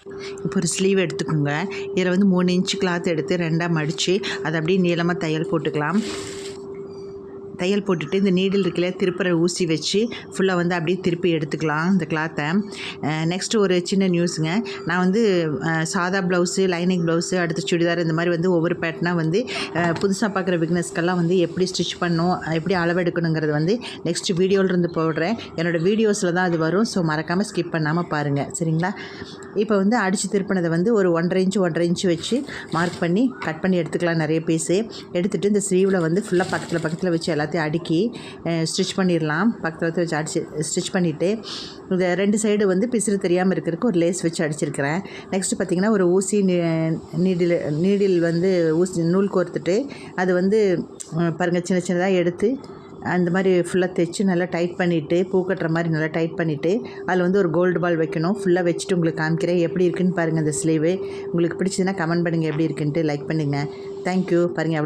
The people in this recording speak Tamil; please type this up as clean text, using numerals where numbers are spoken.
இப்போ ஒரு ஸ்லீவ் எடுத்துக்கோங்க. இதில் வந்து 3 இன்ச்சு கிளாத் எடுத்து 2ஆக மடித்து அதை அப்படியே நீளமாக தையல் போட்டுக்கலாம். தையல் போட்டுட்டு இந்த நீடில் இருக்குல்ல திருப்புற ஊசி வச்சு ஃபுல்லாக வந்து அப்படியே திருப்பி எடுத்துக்கலாம் இந்த கிளாத்தை. நெக்ஸ்ட்டு ஒரு சின்ன நியூஸுங்க. நான் வந்து சாதா ப்ளவுஸு, லைனிங் ப்ளவுஸு, அடுத்து சுடிதார் இந்த மாதிரி வந்து ஒவ்வொரு பேட்டர்னாக வந்து புதுசாக பார்க்குற பிக்னஸ்க்கெல்லாம் வந்து எப்படி ஸ்டிச் பண்ணணும், எப்படி அளவெடுக்கணுங்கிறது வந்து நெக்ஸ்ட் வீடியோவிலேருந்து போடுறேன். என்னோடய வீடியோஸில் தான் அது வரும். ஸோ மறக்காமல் ஸ்கிப் பண்ணாமல் பாருங்கள், சரிங்களா? இப்போ வந்து அடித்து திருப்பினதை வந்து ஒரு 1.5 இன்ச்சு வச்சு மார்க் பண்ணி கட் பண்ணி எடுத்துக்கலாம். நிறைய பீஸு எடுத்துகிட்டு இந்த ஸ்லீவில் வந்து ஃபுல்லாக பக்கத்தில் வச்சு எல்லாத்தையும் அடுக்கி ஸ்டிச் பண்ணிடலாம். பக்கத்தில் வச்சு அடிச்சு ஸ்டிச் பண்ணிவிட்டு இந்த 2 சைடு வந்து பிசுறு தெரியாமல் இருக்கிறதுக்கு ஒரு லேஸ் வச்சு அடிச்சிருக்கிறேன். நெக்ஸ்ட்டு பார்த்திங்கன்னா ஒரு ஊசி நீடில் வந்து ஊசி நூல் கோர்த்துட்டு அது வந்து பாருங்கள் சின்னதாக எடுத்து அந்த மாதிரி ஃபுல்லாக தைச்சி நல்லா டைட் பண்ணிவிட்டு பூ கட்டுற மாதிரி நல்லா டைட் பண்ணிவிட்டு அதில் வந்து ஒரு கோல்டு பால் வைக்கணும். ஃபுல்லாக வச்சுட்டு உங்களுக்கு காமிக்கிறேன் எப்படி இருக்குன்னு பாருங்கள். இந்த ஸ்லீவு உங்களுக்கு பிடிச்சதுன்னா கமெண்ட் பண்ணுங்கள் எப்படி இருக்குன்ட்டு, லைக் பண்ணுங்கள். தேங்க்யூ. பாருங்கள்.